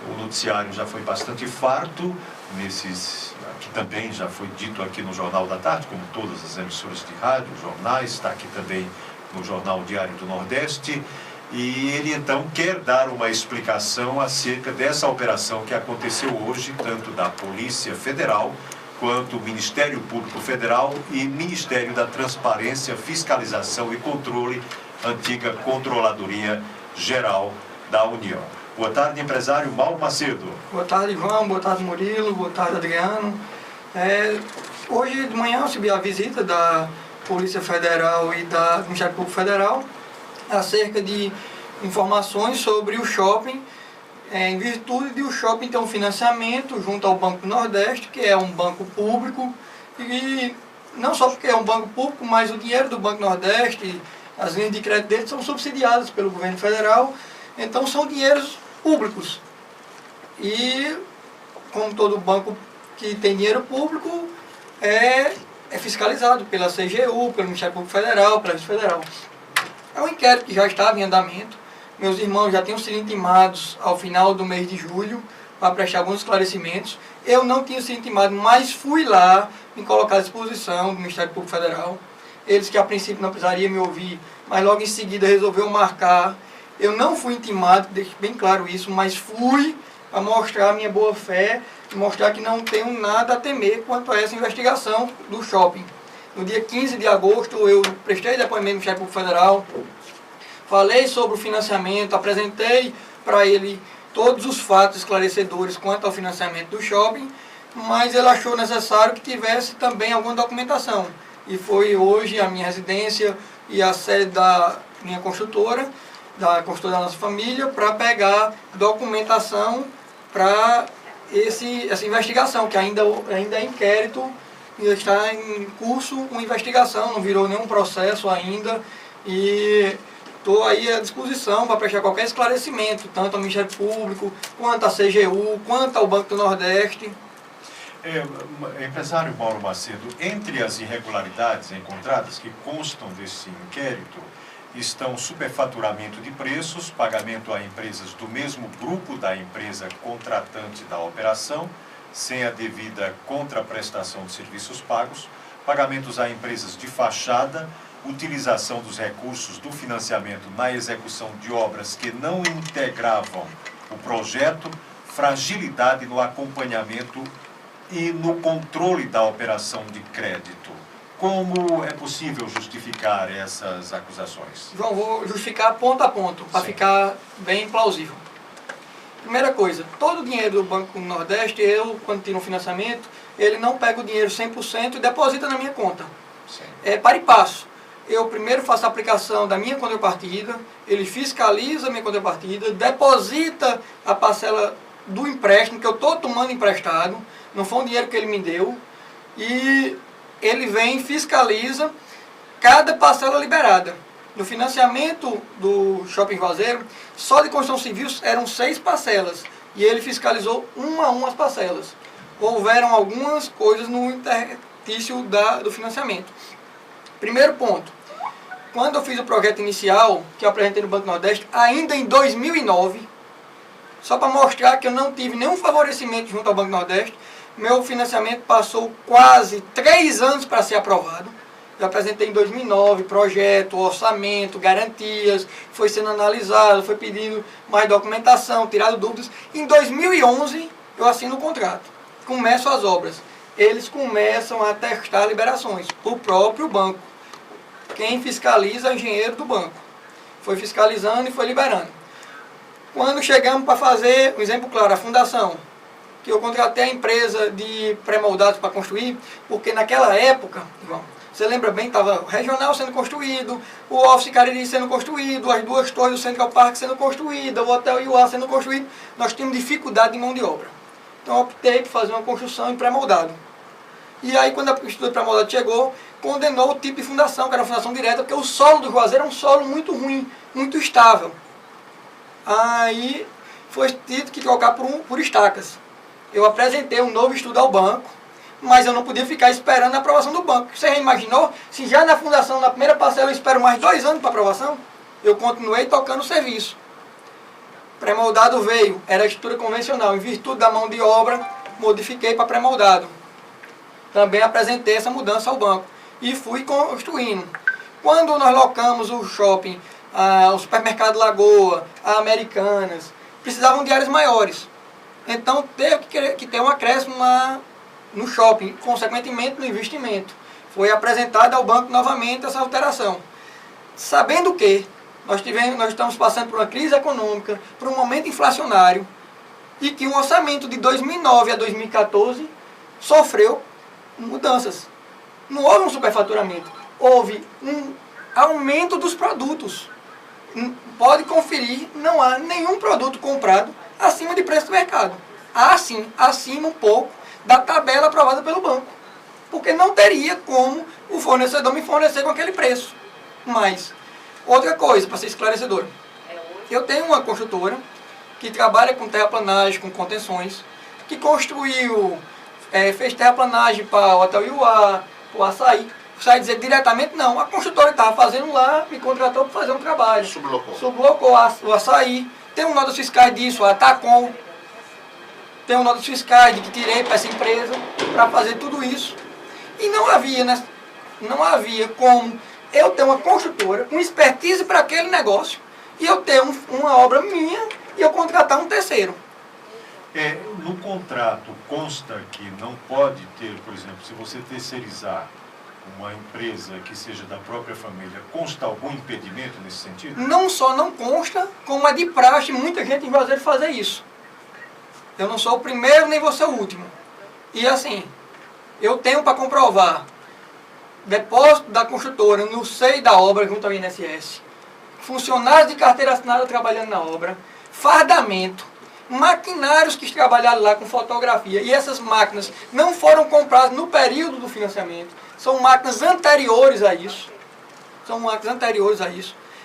O noticiário já foi bastante farto, que também já foi dito aqui no Jornal da Tarde, como todas as emissoras de rádio, jornais, está aqui também no Jornal Diário do Nordeste, e ele então quer dar uma explicação acerca dessa operação que aconteceu hoje, tanto da Polícia Federal, quanto o Ministério Público Federal e Ministério da Transparência, Fiscalização e Controle, antiga Controladoria Geral da União. Boa tarde, empresário Mauro Macedo. Boa tarde, João. Boa tarde, Murilo. Boa tarde, Adriano. Hoje de manhã eu recebi a visita da Polícia Federal e do Ministério Público Federal acerca de informações sobre o shopping, em virtude de o shopping ter um financiamento junto ao Banco do Nordeste, que é um banco público, e não só porque é um banco público, mas o dinheiro do Banco do Nordeste, as linhas de crédito deles são subsidiadas pelo governo federal, então são dinheiros públicos. E, como todo banco que tem dinheiro público, é fiscalizado pela CGU, pelo Ministério Público Federal, pela Receita Federal. É um inquérito que já estava em andamento. Meus irmãos já tinham sido intimados ao final do mês de julho para prestar alguns esclarecimentos. Eu não tinha sido intimado, mas fui lá me colocar à disposição do Ministério Público Federal. Eles que a princípio não precisariam me ouvir, mas logo em seguida resolveu marcar. Eu não fui intimado, deixo bem claro isso, mas fui para mostrar a minha boa fé e mostrar que não tenho nada a temer quanto a essa investigação do shopping. No dia 15 de agosto eu prestei depoimento no Ministério Público Federal, falei sobre o financiamento, apresentei para ele todos os fatos esclarecedores quanto ao financiamento do shopping, mas ele achou necessário que tivesse também alguma documentação. E foi hoje a minha residência e a sede da minha construtora, da construtora da nossa família, para pegar documentação para essa investigação, que ainda é inquérito, está em curso uma investigação, não virou nenhum processo ainda, e estou aí à disposição para prestar qualquer esclarecimento, tanto ao Ministério Público, quanto à CGU, quanto ao Banco do Nordeste. Empresário Mauro Macedo, entre as irregularidades encontradas que constam desse inquérito, estão superfaturamento de preços, pagamento a empresas do mesmo grupo da empresa contratante da operação, sem a devida contraprestação de serviços pagos, pagamentos a empresas de fachada, utilização dos recursos do financiamento na execução de obras que não integravam o projeto, fragilidade no acompanhamento e no controle da operação de crédito. Como é possível justificar essas acusações? João, vou justificar ponto a ponto, para ficar bem plausível. Primeira coisa, todo o dinheiro do Banco do Nordeste, quando tiro um financiamento, ele não pega o dinheiro 100% e deposita na minha conta. Sim. É para e passo. Eu primeiro faço a aplicação da minha contrapartida, ele fiscaliza a minha contrapartida, deposita a parcela do empréstimo, que eu estou tomando emprestado, não foi um dinheiro que ele me deu, e ele vem e fiscaliza cada parcela liberada. No financiamento do Shopping Juazeiro, só de construção civil eram 6 parcelas, e ele fiscalizou uma a uma as parcelas. Houveram algumas coisas no interstício do financiamento. Primeiro ponto, quando eu fiz o projeto inicial, que eu apresentei no Banco do Nordeste, ainda em 2009, só para mostrar que eu não tive nenhum favorecimento junto ao Banco do Nordeste, meu financiamento passou quase 3 anos para ser aprovado. Eu apresentei em 2009 projeto, orçamento, garantias, foi sendo analisado, foi pedindo mais documentação, tirado dúvidas. Em 2011 eu assino o contrato, começo as obras. Eles começam a testar liberações, o próprio banco. Quem fiscaliza é o engenheiro do banco. Foi fiscalizando e foi liberando. Quando chegamos para fazer, um exemplo claro, a fundação, que eu contratei a empresa de pré-moldados para construir, porque naquela época, João, você lembra bem, estava o Regional sendo construído, o Office Cariri sendo construído, as 2 torres do Central Park sendo construídas, o Hotel Iuá sendo construído, nós tínhamos dificuldade de mão de obra. Então eu optei por fazer uma construção em pré-moldado. E aí quando a estrutura de pré-moldado chegou, condenou o tipo de fundação, que era uma fundação direta, porque o solo do Juazeiro é um solo muito ruim, muito estável. Aí foi tido que trocar por estacas. Eu apresentei um novo estudo ao banco, mas eu não podia ficar esperando a aprovação do banco. Você já imaginou? Se já na fundação, na primeira parcela, eu espero mais 2 anos para aprovação, eu continuei tocando o serviço. Pré-moldado veio, era estrutura convencional. Em virtude da mão de obra, modifiquei para pré-moldado. Também apresentei essa mudança ao banco e fui construindo. Quando nós locamos o shopping, o supermercado Lagoa, a Americanas, precisavam de áreas maiores. Então teve que ter um acréscimo no shopping, consequentemente no investimento. Foi apresentada ao banco novamente essa alteração. Sabendo que nós estamos passando por uma crise econômica, por um momento inflacionário, e que o orçamento de 2009 a 2014 sofreu mudanças. Não houve um superfaturamento, houve um aumento dos produtos. Pode conferir, não há nenhum produto comprado acima de preço do mercado. Há sim, acima um pouco da tabela aprovada pelo banco. Porque não teria como o fornecedor me fornecer com aquele preço. Mas, outra coisa, para ser esclarecedor. Eu tenho uma construtora que trabalha com terraplanagem, com contenções, que construiu, fez terraplanagem para o Hotel Iuá, para o Açaí. Sai dizer diretamente, não. A construtora estava fazendo lá, me contratou para fazer um trabalho. Sublocou o Açaí. Tem um notas fiscais disso, a Tacom. Tem um notas fiscais de que tirei para essa empresa para fazer tudo isso. E não havia como eu ter uma construtora, uma expertise para aquele negócio, e eu ter uma obra minha e eu contratar um terceiro. No contrato consta que não pode ter, por exemplo, se você terceirizar uma empresa que seja da própria família, consta algum impedimento nesse sentido? Não só não consta, como é de praxe muita gente em Juazeiro fazer isso. Eu não sou o primeiro, nem vou ser o último. E assim, eu tenho para comprovar depósito da construtora no seio da obra junto ao INSS, funcionários de carteira assinada trabalhando na obra, fardamento, maquinários que trabalharam lá com fotografia, e essas máquinas não foram compradas no período do financiamento, são máquinas anteriores a isso.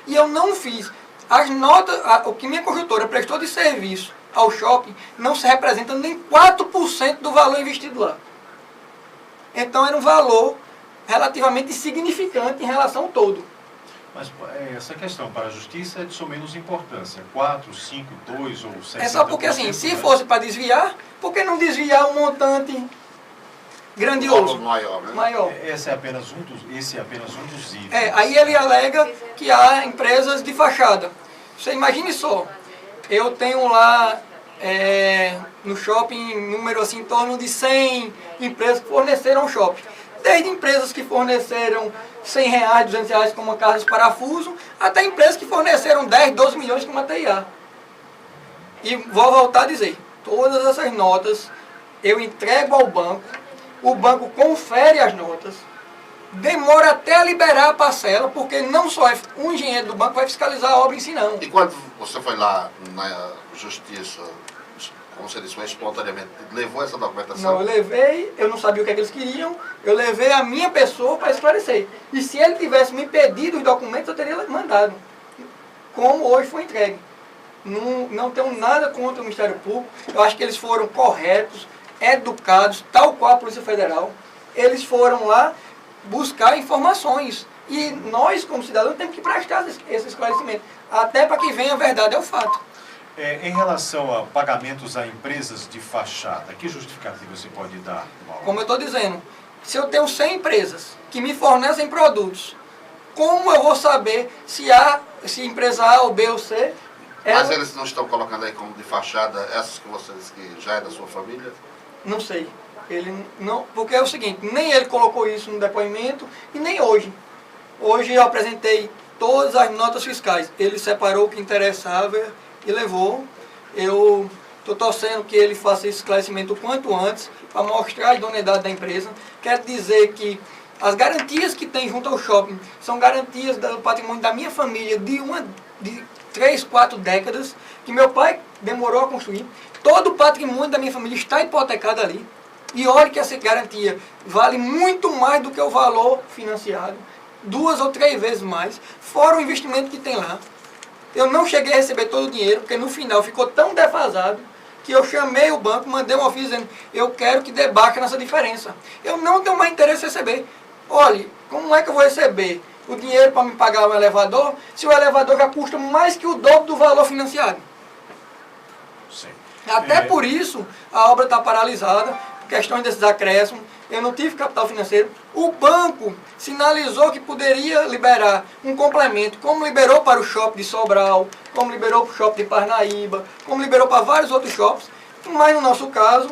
E eu não fiz. As notas, o que minha construtora prestou de serviço ao shopping não se representa nem 4% do valor investido lá. Então era um valor relativamente significante em relação ao todo. Mas essa questão para a justiça é de sua menos importância. 4, 5, 2 ou 60%. É só porque assim, se fosse para desviar, por que não desviar um montante grandioso? Maior. Esse é apenas um dos itens. Aí ele alega que há empresas de fachada. Você imagine só, eu tenho lá no shopping número assim, em torno de 100 empresas que forneceram ao shopping. Desde empresas que forneceram R$100, R$200 como a Casa de Parafuso, até empresas que forneceram 10, 12 milhões como a TIA. E vou voltar a dizer, todas essas notas eu entrego ao banco, o banco confere as notas, demora até a liberar a parcela, porque não só um engenheiro do banco vai fiscalizar a obra em si, não. E quando você foi lá na justiça, como você disse, foi espontaneamente, levou essa documentação? Não, eu levei, eu não sabia o que eles queriam, eu levei a minha pessoa para esclarecer. E se ele tivesse me pedido os documentos, eu teria mandado, como hoje foi entregue. Não tenho nada contra o Ministério Público, eu acho que eles foram corretos, educados, tal qual a Polícia Federal. Eles foram lá buscar informações. E nós, como cidadãos, temos que prestar esse esclarecimento, até para que venha a verdade ao fato. Em relação a pagamentos a empresas de fachada, que justificativa você pode dar, Mauro? Como eu estou dizendo, se eu tenho 100 empresas que me fornecem produtos, como eu vou saber se empresa A ou B ou C... Mas eles não estão colocando aí como de fachada essas que você disse que já é da sua família? Não sei. Ele não, porque é o seguinte, nem ele colocou isso no depoimento e nem hoje. Hoje eu apresentei todas as notas fiscais. Ele separou o que interessava e levou. Eu estou torcendo que ele faça esse esclarecimento o quanto antes, para mostrar a idoneidade da empresa. Quero dizer que as garantias que tem junto ao shopping são garantias do patrimônio da minha família de 3, 4 décadas, que meu pai demorou a construir. Todo o patrimônio da minha família está hipotecado ali. E olha que essa garantia vale muito mais do que o valor financiado. 2 ou 3 vezes mais, fora o investimento que tem lá. Eu não cheguei a receber todo o dinheiro, porque no final ficou tão defasado que eu chamei o banco, mandei um ofício dizendo, eu quero que debaixe nessa diferença. Eu não tenho mais interesse em receber. Olha, como é que eu vou receber o dinheiro para me pagar o elevador, se o elevador já custa mais que o dobro do valor financiado? Sim. Até por isso, a obra está paralisada, por questões desses acréscimos. Eu não tive capital financeiro. O banco sinalizou que poderia liberar um complemento, como liberou para o shopping de Sobral, como liberou para o shopping de Parnaíba, como liberou para vários outros shoppings. Mas no nosso caso,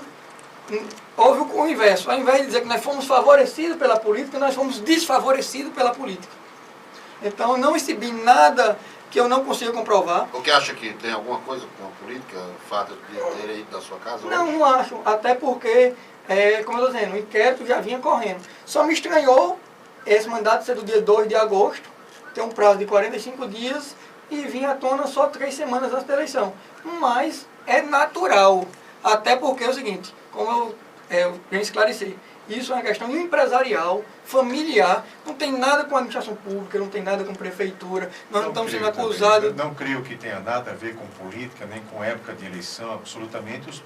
houve o inverso. Ao invés de dizer que nós fomos favorecidos pela política, nós fomos desfavorecidos pela política. Então, eu não recebi nada que eu não consiga comprovar. O que acha que tem alguma coisa com a política, o fato de ter ido da sua casa? Não, não acho. Até porque, como eu estou dizendo, o inquérito já vinha correndo. Só me estranhou esse mandato ser do dia 2 de agosto, ter um prazo de 45 dias e vir à tona só 3 semanas antes da eleição. Mas é natural. Até porque é o seguinte, como eu já esclareci, isso é uma questão empresarial, familiar, não tem nada com a administração pública, não tem nada com prefeitura, nós não estamos sendo acusados. Não creio que tenha nada a ver com política, nem com época de eleição, absolutamente. Os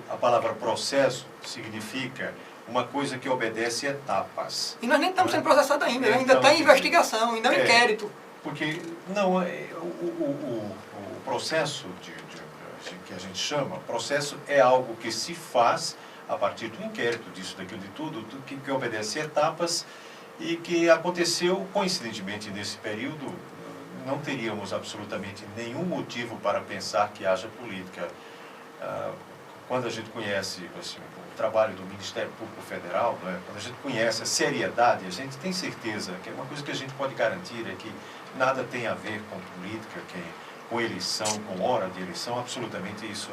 a palavra processo significa uma coisa que obedece etapas. E nós nem estamos sendo processados ainda, ainda está em investigação, ainda é um inquérito. Porque, não, o processo que a gente chama, processo é algo que se faz a partir do inquérito, disso, daquilo, de tudo, que obedece etapas e que aconteceu coincidentemente nesse período. Não teríamos absolutamente nenhum motivo para pensar que haja política. Quando a gente conhece assim, o trabalho do Ministério Público Federal, né, quando a gente conhece a seriedade, a gente tem certeza que é uma coisa que a gente pode garantir é que nada tem a ver com política, com eleição, com hora de eleição, absolutamente isso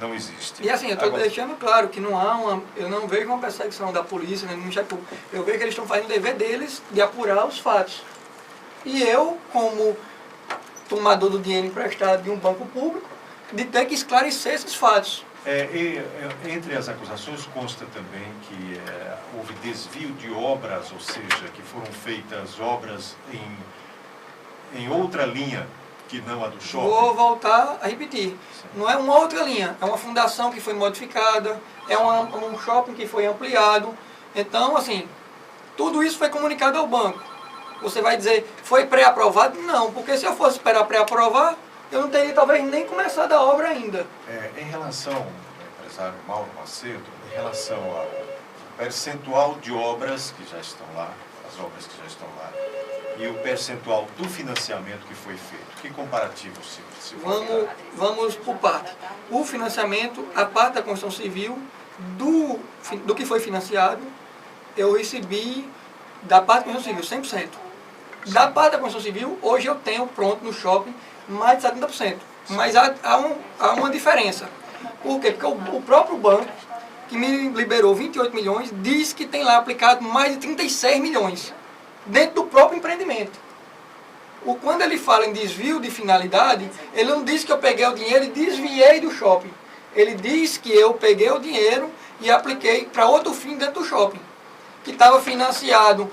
não existe. E assim, eu estou deixando claro que não há eu não vejo uma perseguição da polícia, né, do Ministério Público. Eu vejo que eles estão fazendo o dever deles de apurar os fatos. E eu, como tomador do dinheiro emprestado de um banco público, de ter que esclarecer esses fatos. Entre as acusações consta também que houve desvio de obras, ou seja, que foram feitas obras em outra linha que não a do shopping. Vou voltar a repetir. Sim. Não é uma outra linha, é uma fundação que foi modificada, é um shopping que foi ampliado. Então, assim, tudo isso foi comunicado ao banco. Você vai dizer, foi pré-aprovado? Não, porque se eu fosse esperar pré-aprovar, eu não teria talvez nem começado a obra ainda. Em relação ao empresário Mauro Macedo, em relação ao percentual de obras que já estão lá, as obras que já estão lá, e o percentual do financiamento que foi feito, que comparativo se Vamos por parte. O financiamento, a parte da construção civil, do que foi financiado, eu recebi da parte da construção civil, 100%. Da parte da construção civil, hoje eu tenho pronto no shopping mais de 70%. Mas há uma diferença. Por quê? Porque o próprio banco, que me liberou 28 milhões, diz que tem lá aplicado mais de 36 milhões dentro do próprio empreendimento. Quando ele fala em desvio de finalidade, ele não diz que eu peguei o dinheiro e desviei do shopping. Ele diz que eu peguei o dinheiro e apliquei para outro fim dentro do shopping. Que estava financiado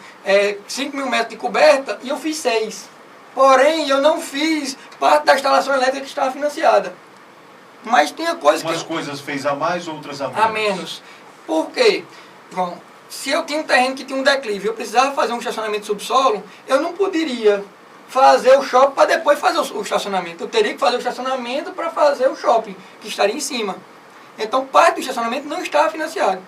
5 mil metros de coberta e eu fiz 6. Porém, eu não fiz parte da instalação elétrica que estava financiada. Mas tinha coisas que... Umas coisas fez a mais, outras a menos. A menos. Por quê? Bom, se eu tinha um terreno que tinha um declive e eu precisava fazer um estacionamento subsolo, eu não poderia fazer o shopping para depois fazer o estacionamento. Eu teria que fazer o estacionamento para fazer o shopping, que estaria em cima. Então, parte do estacionamento não estava financiado.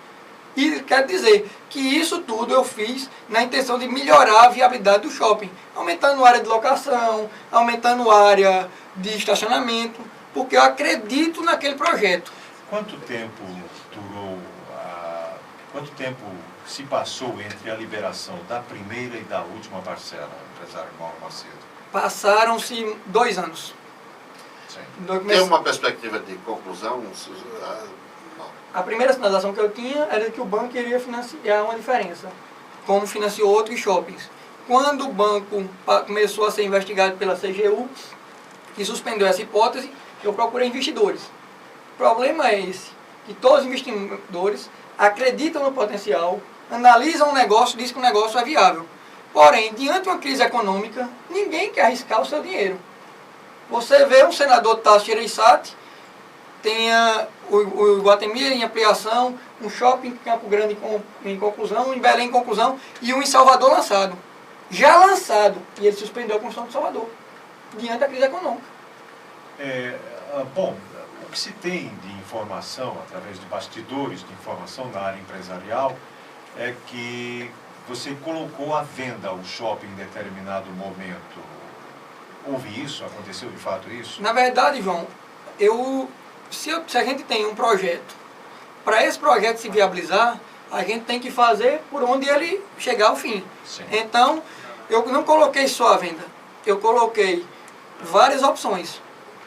E quero dizer que isso tudo eu fiz na intenção de melhorar a viabilidade do shopping, aumentando a área de locação, aumentando a área de estacionamento, porque eu acredito naquele projeto. Quanto tempo durou, quanto tempo se passou entre a liberação da primeira e da última parcela, empresário Mauro Macedo? Passaram-se 2 anos. Sim. Tem uma perspectiva de conclusão? A primeira sinalização que eu tinha era que o banco iria financiar uma diferença, como financiou outros shoppings. Quando o banco começou a ser investigado pela CGU, que suspendeu essa hipótese, eu procurei investidores. O problema é esse, que todos os investidores acreditam no potencial, analisam o negócio, dizem que o negócio é viável. Porém, diante de uma crise econômica, ninguém quer arriscar o seu dinheiro. Você vê um senador Tasso Gereissati, tenha o Iguatemi em ampliação, um shopping em Campo Grande em conclusão, um em Belém em conclusão e um em Salvador lançado. Já lançado, e ele suspendeu a construção de Salvador, diante da crise econômica. Bom, o que se tem de informação, através de bastidores de informação na área empresarial, é que você colocou à venda o shopping em determinado momento. Houve isso? Aconteceu de fato isso? Na verdade, João, se a gente tem um projeto, para esse projeto se viabilizar, a gente tem que fazer por onde ele chegar ao fim. Sim. Então, eu não coloquei só a venda, eu coloquei várias opções.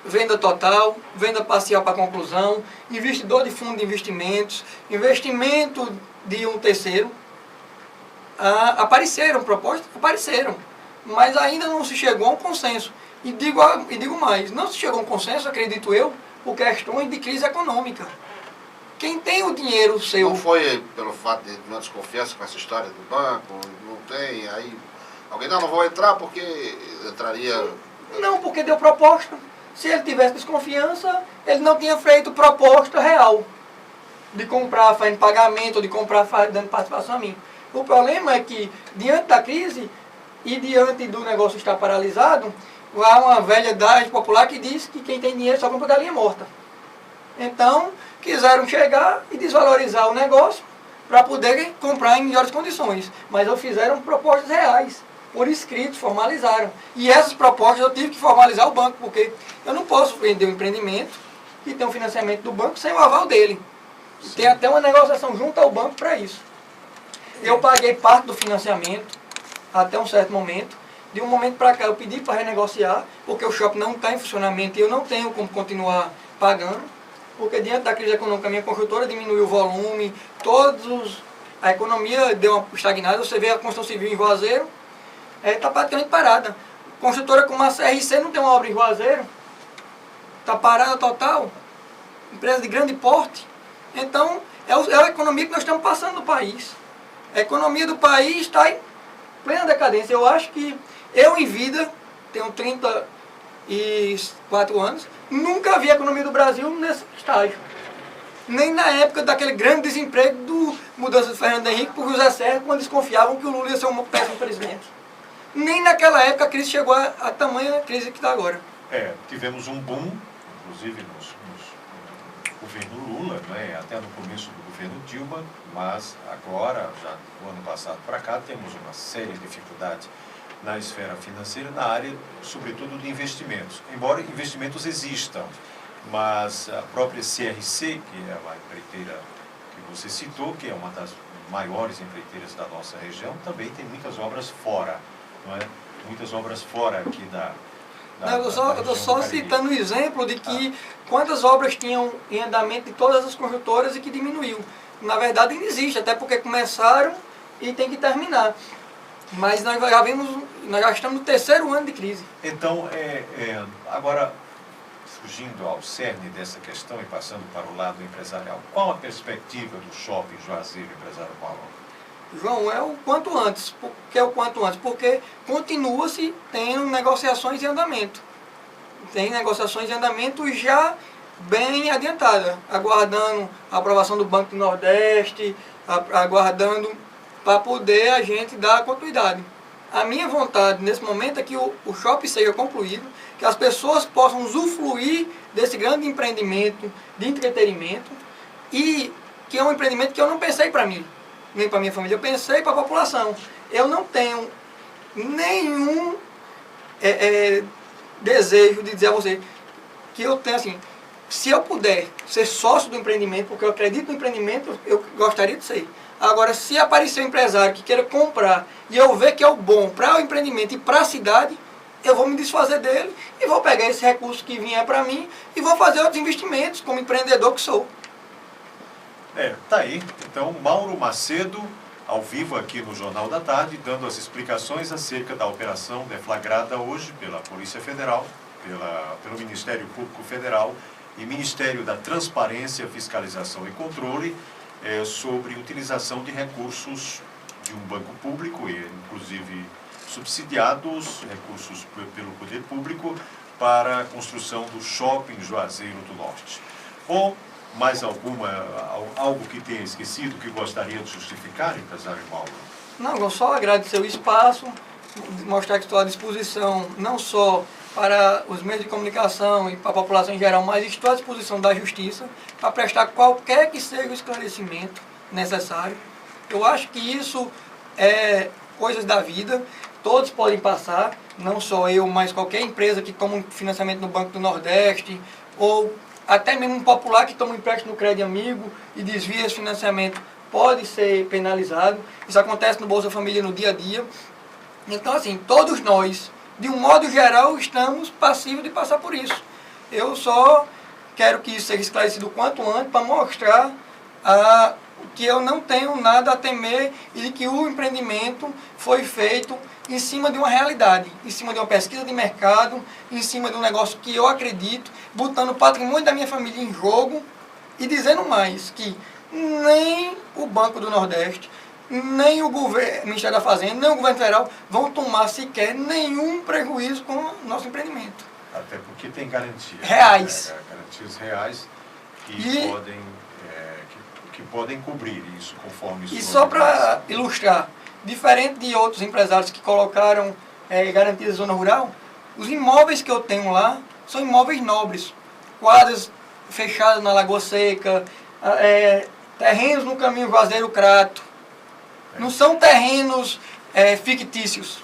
Venda total, venda parcial para conclusão, investidor de fundo de investimentos, investimento de um terceiro. Apareceram propostas? Apareceram. Mas ainda não se chegou a um consenso. E digo mais, não se chegou a um consenso, acredito eu, por questões de crise econômica. Quem tem o dinheiro seu... Não foi pelo fato de uma desconfiança com essa história do banco, não tem, aí alguém não vou entrar porque entraria... Não, porque deu proposta. Se ele tivesse desconfiança, ele não tinha feito proposta real de comprar fazendo pagamento, ou de comprar dando participação a mim. O problema é que, diante da crise e diante do negócio estar paralisado, há uma velha adagem popular que diz que quem tem dinheiro só compra galinha morta. Então, quiseram chegar e desvalorizar o negócio para poder comprar em melhores condições. Mas eles fizeram propostas reais, por escrito, formalizaram. E essas propostas eu tive que formalizar o banco, porque eu não posso vender um empreendimento que tem um financiamento do banco sem o aval dele. Tem até uma negociação junto ao banco para isso. Eu paguei parte do financiamento até um certo momento. De um momento para cá eu pedi para renegociar, porque o shopping não está em funcionamento e eu não tenho como continuar pagando. Porque diante da crise econômica, a minha construtora diminuiu o volume, a economia deu uma estagnada. Você vê a construção civil em Juazeiro, está praticamente parada. Construtora como a CRC não tem uma obra em Juazeiro, está parada total. Empresa de grande porte. Então, é a economia que nós estamos passando no país. A economia do país está em plena decadência. Eu acho que eu em vida, tenho 34 anos, nunca vi a economia do Brasil nesse estágio. Nem na época daquele grande desemprego do mudança de Fernando Henrique por José Serra, quando desconfiavam que o Lula ia ser um péssimo presidente. Nem naquela época a crise chegou a tamanha crise que está agora. Tivemos um boom, inclusive no governo Lula, né, até no começo do governo Dilma, mas agora, já do ano passado para cá, temos uma séria dificuldade na esfera financeira, na área, sobretudo, de investimentos. Embora investimentos existam, mas a própria CRC, que é a empreiteira que você citou, que é uma das maiores empreiteiras da nossa região, também tem muitas obras fora, não é? Muitas obras fora aqui eu estou só citando o exemplo de que quantas obras tinham em andamento de todas as construtoras e que diminuiu. Na verdade ainda existe, até porque começaram e tem que terminar. Mas nós já estamos no terceiro ano de crise. Então, agora, fugindo ao cerne dessa questão e passando para o lado empresarial, qual a perspectiva do shopping Juazeiro, empresário Paulo? João, é o quanto antes. Por que é o quanto antes? Porque continua-se tendo negociações em andamento. Tem negociações em andamento já bem adiantada, aguardando a aprovação do Banco do Nordeste, aguardando para poder a gente dar continuidade. A minha vontade nesse momento é que o shopping seja concluído, que as pessoas possam usufruir desse grande empreendimento de entretenimento e que é um empreendimento que eu não pensei para mim, nem para minha família, eu pensei para a população. Eu não tenho nenhum desejo de dizer a você que eu tenho assim, se eu puder ser sócio do empreendimento, porque eu acredito no empreendimento, eu gostaria de ser. Agora, se aparecer um empresário que queira comprar e eu ver que é o bom para o empreendimento e para a cidade, eu vou me desfazer dele e vou pegar esse recurso que vier para mim e vou fazer outros investimentos como empreendedor que sou. Tá aí. Então, Mauro Macedo, ao vivo aqui no Jornal da Tarde, dando as explicações acerca da operação deflagrada hoje pela Polícia Federal, pelo Ministério Público Federal e Ministério da Transparência, Fiscalização e Controle, sobre utilização de recursos de um banco público, e inclusive subsidiados, recursos pelo poder público, para a construção do shopping Juazeiro do Norte. Ou mais algo que tenha esquecido, que gostaria de justificar, empresário Mauro? Não, vou só agradecer o espaço, mostrar que estou à disposição não só para os meios de comunicação e para a população em geral, mas estou à disposição da Justiça para prestar qualquer que seja o esclarecimento necessário. Eu acho que isso é coisas da vida, todos podem passar, não só eu, mas qualquer empresa que toma um financiamento no Banco do Nordeste, ou até mesmo um popular que toma um empréstimo no Crédito Amigo e desvia esse financiamento, pode ser penalizado. Isso acontece no Bolsa Família no dia a dia. Então, assim, todos nós, de um modo geral, estamos passivos de passar por isso. Eu só quero que isso seja esclarecido o quanto antes para mostrar que eu não tenho nada a temer e que o empreendimento foi feito em cima de uma realidade, em cima de uma pesquisa de mercado, em cima de um negócio que eu acredito, botando o patrimônio da minha família em jogo e dizendo mais que nem o Banco do Nordeste, nem o Ministério da Fazenda, nem o governo federal vão tomar sequer nenhum prejuízo com o nosso empreendimento. Até porque tem garantias. Reais. Garantias reais que podem cobrir isso conforme isso. E só para ilustrar, diferente de outros empresários que colocaram garantias de zona rural, os imóveis que eu tenho lá são imóveis nobres, quadras fechadas na Lagoa Seca, terrenos no caminho Juazeiro Crato. Não são terrenos fictícios.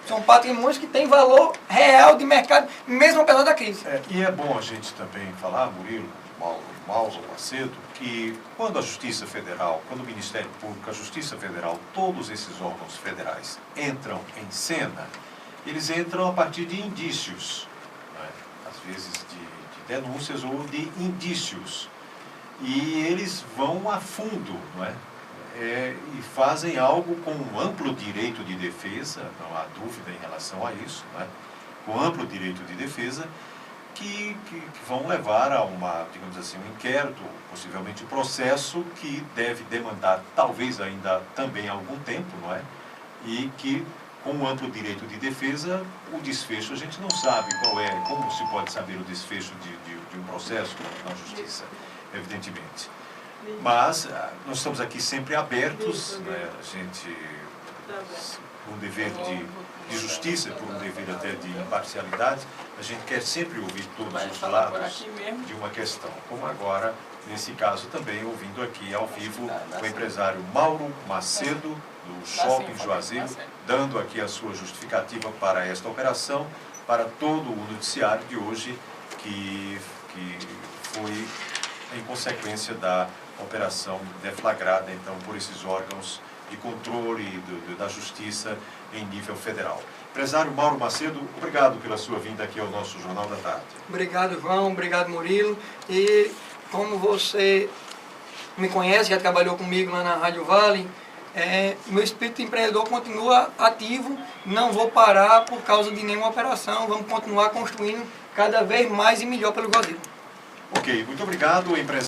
São patrimônios que têm valor real de mercado, mesmo apesar da crise. E é bom a gente também falar, Murilo, Mauro Macedo, que quando a Justiça Federal, quando o Ministério Público, a Justiça Federal, todos esses órgãos federais entram em cena, eles entram a partir de indícios, né? Às vezes de denúncias ou de indícios. E eles vão a fundo, não é? E fazem algo com um amplo direito de defesa, não há dúvida em relação a isso, não é? Com amplo direito de defesa, que vão levar a digamos assim, um inquérito, possivelmente um processo que deve demandar talvez ainda também algum tempo, não é? E que, com um amplo direito de defesa, o desfecho a gente não sabe qual é, como se pode saber o desfecho de um processo na justiça, evidentemente. Mas nós estamos aqui sempre abertos, né? A gente, por um dever de justiça, por um dever até de imparcialidade, a gente quer sempre ouvir todos os lados de uma questão, como agora, nesse caso também, ouvindo aqui ao vivo o empresário Mauro Macedo, do Shopping Juazeiro, dando aqui a sua justificativa para esta operação, para todo o noticiário de hoje, que foi em consequência da operação deflagrada, então, por esses órgãos de controle da justiça em nível federal. Empresário Mauro Macedo, obrigado pela sua vinda aqui ao nosso Jornal da Tarde. Obrigado, João. Obrigado, Murilo. E como você me conhece, já trabalhou comigo lá na Rádio Vale, meu espírito empreendedor continua ativo, não vou parar por causa de nenhuma operação, vamos continuar construindo cada vez mais e melhor pelo Brasil. Ok, muito obrigado, empresário.